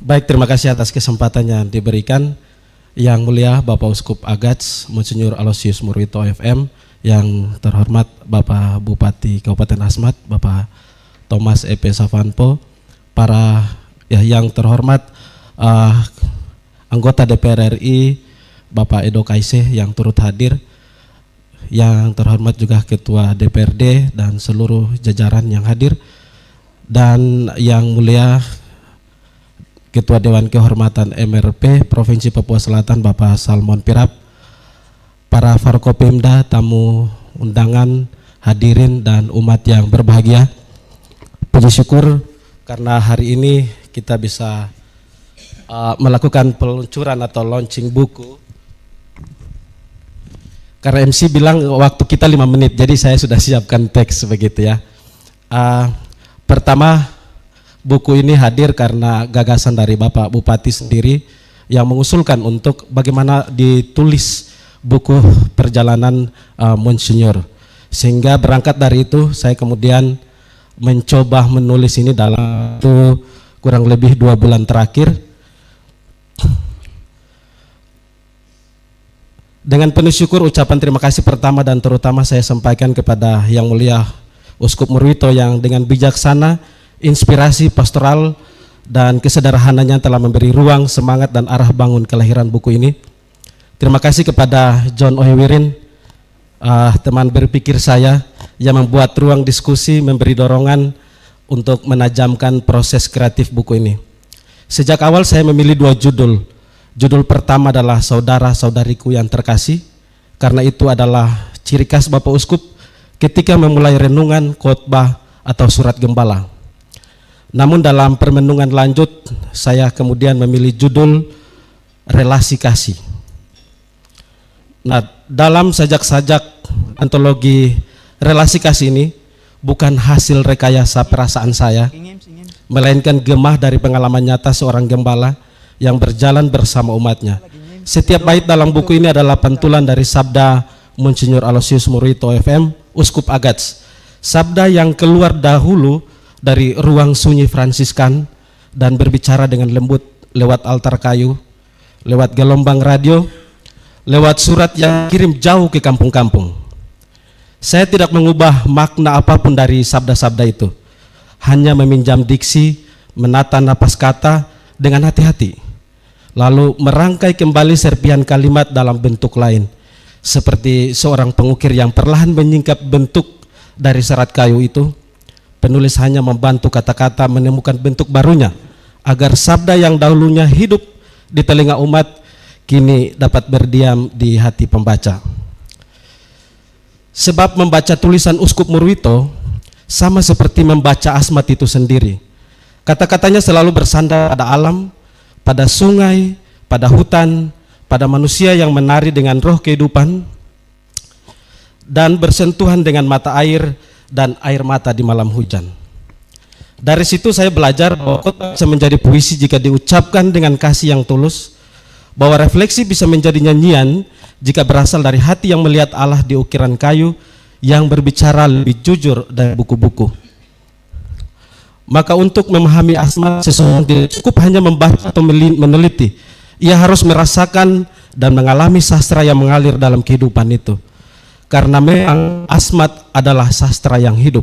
Baik, terima kasih atas kesempatan yang diberikan. Yang mulia Bapak Uskup Agats, Monsinyur Aloysius Murwito FM, yang terhormat Bapak Bupati Kabupaten Asmat, Bapak Thomas E.P. Savanpo, para yang terhormat anggota DPR RI, Bapak Edo Kaise yang turut hadir, yang terhormat juga Ketua DPRD dan seluruh jajaran yang hadir, dan yang mulia Ketua Dewan Kehormatan MRP Provinsi Papua Selatan Bapak Salmon Pirap, para Forkopimda, tamu undangan, hadirin dan umat yang berbahagia. Puji syukur karena hari ini kita bisa melakukan peluncuran atau launching buku. Karena MC bilang waktu kita 5 menit, jadi saya sudah siapkan teks begitu ya. Pertama, buku ini hadir karena gagasan dari Bapak Bupati sendiri yang mengusulkan untuk bagaimana ditulis buku perjalanan Monsinyur. Sehingga berangkat dari itu saya kemudian mencoba menulis ini dalam kurang lebih 2 bulan terakhir. Dengan penuh syukur, ucapan terima kasih pertama dan terutama saya sampaikan kepada Yang Mulia Uskup Murwito yang dengan bijaksana, inspirasi pastoral dan kesederhananya telah memberi ruang, semangat dan arah bangun kelahiran buku ini. Terima kasih kepada John Ohewirin, teman berpikir saya yang membuat ruang diskusi, memberi dorongan untuk menajamkan proses kreatif buku ini. Sejak awal saya memilih 2 judul. Judul pertama adalah Saudara-saudariku yang terkasih, karena itu adalah ciri khas Bapak Uskup ketika memulai renungan, khotbah atau surat gembala. Namun dalam permenungan lanjut, saya kemudian memilih judul Relasi Kasih. Nah, dalam sajak-sajak antologi Relasi Kasih ini bukan hasil rekayasa perasaan saya, melainkan gemah dari pengalaman nyata seorang gembala yang berjalan bersama umatnya. Setiap bait dalam buku ini adalah pantulan dari sabda Monsinyur Aloysius Murwito FM, Uskup Agats. Sabda yang keluar dahulu dari ruang sunyi Fransiskan dan berbicara dengan lembut lewat altar kayu, lewat gelombang radio, lewat surat yang kirim jauh ke kampung-kampung. Saya tidak mengubah makna apapun dari sabda-sabda itu, hanya meminjam diksi, menata napas kata dengan hati-hati, lalu merangkai kembali serpihan kalimat dalam bentuk lain, seperti seorang pengukir yang perlahan menyingkap bentuk dari serat kayu itu. Penulis hanya membantu kata-kata menemukan bentuk barunya, agar sabda yang dahulunya hidup di telinga umat kini dapat berdiam di hati pembaca. Sebab membaca tulisan Uskup Murwito sama seperti membaca Asmat itu sendiri. Kata-katanya selalu bersandar pada alam, pada sungai, pada hutan, pada manusia yang menari dengan roh kehidupan dan bersentuhan dengan mata air dan air mata di malam hujan. Dari situ saya belajar bahwa khotbah bisa menjadi puisi jika diucapkan dengan kasih yang tulus, bahwa refleksi bisa menjadi nyanyian jika berasal dari hati yang melihat Allah di ukiran kayu yang berbicara lebih jujur dari buku-buku. Maka untuk memahami Asmat, seseorang tidak cukup hanya membaca atau meneliti, ia harus merasakan dan mengalami sastra yang mengalir dalam kehidupan itu. Karena memang Asmat adalah sastra yang hidup.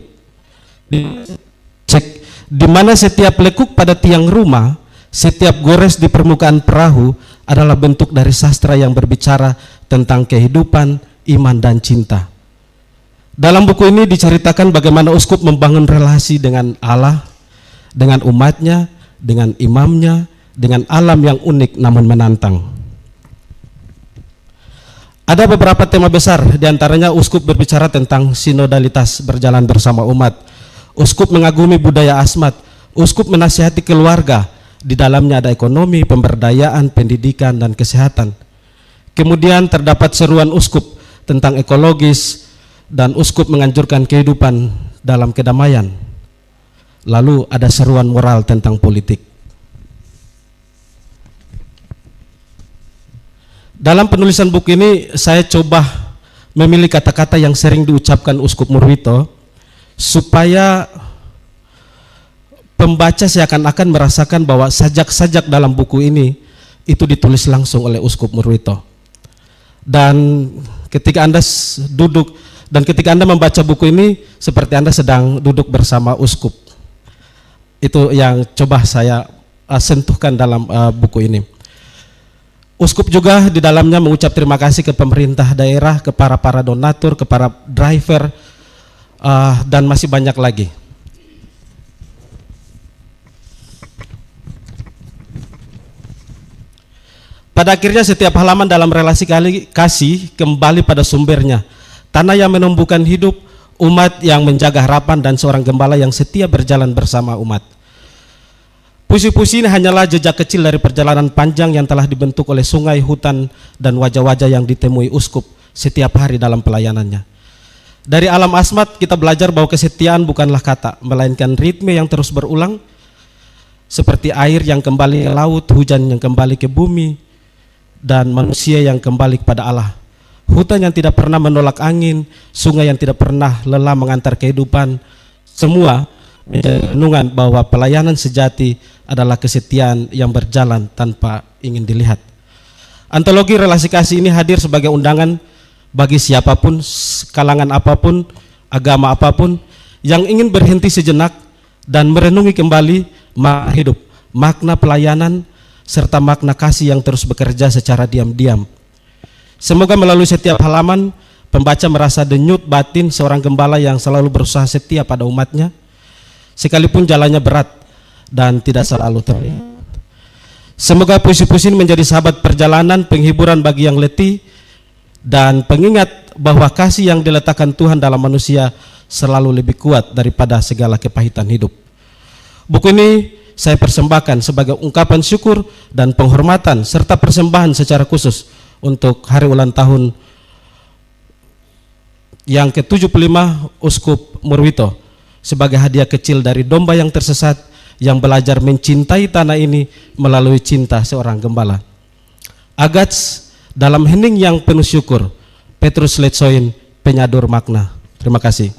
Di mana setiap lekuk pada tiang rumah, setiap gores di permukaan perahu adalah bentuk dari sastra yang berbicara tentang kehidupan, iman dan cinta. Dalam buku ini diceritakan bagaimana uskup membangun relasi dengan Allah, dengan umatnya, dengan imamnya, dengan alam yang unik namun menantang. Ada beberapa tema besar, diantaranya uskup berbicara tentang sinodalitas berjalan bersama umat. Uskup mengagumi budaya Asmat. Uskup menasihati keluarga. Di dalamnya ada ekonomi, pemberdayaan, pendidikan, dan kesehatan. Kemudian terdapat seruan uskup tentang ekologis, dan uskup menganjurkan kehidupan dalam kedamaian. Lalu ada seruan moral tentang politik. Dalam penulisan buku ini saya coba memilih kata-kata yang sering diucapkan Uskup Murwito supaya pembaca seakan-akan merasakan bahwa sajak-sajak dalam buku ini itu ditulis langsung oleh Uskup Murwito. Dan ketika Anda duduk dan ketika Anda membaca buku ini seperti Anda sedang duduk bersama uskup. Itu yang coba saya sentuhkan dalam buku ini. Uskup juga di dalamnya mengucap terima kasih ke pemerintah daerah, ke para donatur, ke para driver, dan masih banyak lagi. Pada akhirnya setiap halaman dalam relasi kasih kembali pada sumbernya. Tanah yang menumbuhkan hidup, umat yang menjaga harapan, dan seorang gembala yang setia berjalan bersama umat. Puisi-puisi ini hanyalah jejak kecil dari perjalanan panjang yang telah dibentuk oleh sungai, hutan, dan wajah-wajah yang ditemui uskup setiap hari dalam pelayanannya. Dari alam asmat kita belajar bahwa kesetiaan bukanlah kata, melainkan ritme yang terus berulang, seperti air yang kembali ke laut, hujan yang kembali ke bumi, dan manusia yang kembali kepada Allah. Hutan yang tidak pernah menolak angin, sungai yang tidak pernah lelah mengantar kehidupan, semua menjadi renungan bahwa pelayanan sejati adalah kesetiaan yang berjalan tanpa ingin dilihat. Antologi relasi kasih ini hadir sebagai undangan bagi siapapun, kalangan apapun, agama apapun yang ingin berhenti sejenak dan merenungi kembali makna hidup, makna pelayanan, serta makna kasih yang terus bekerja secara diam-diam. Semoga melalui setiap halaman, pembaca merasa denyut batin seorang gembala yang selalu berusaha setia pada umatnya, sekalipun jalannya berat dan tidak selalu terlihat. Semoga puisi-puisi ini menjadi sahabat perjalanan, penghiburan bagi yang letih, dan pengingat bahwa kasih yang diletakkan Tuhan dalam manusia selalu lebih kuat daripada segala kepahitan hidup. Buku ini saya persembahkan sebagai ungkapan syukur dan penghormatan serta persembahan secara khusus untuk hari ulang tahun yang ke-75 Uskup Murwito, sebagai hadiah kecil dari domba yang tersesat yang belajar mencintai tanah ini melalui cinta seorang gembala. Agats dalam hening yang penuh syukur, Petrus Letsoin, penyadur makna. Terima kasih.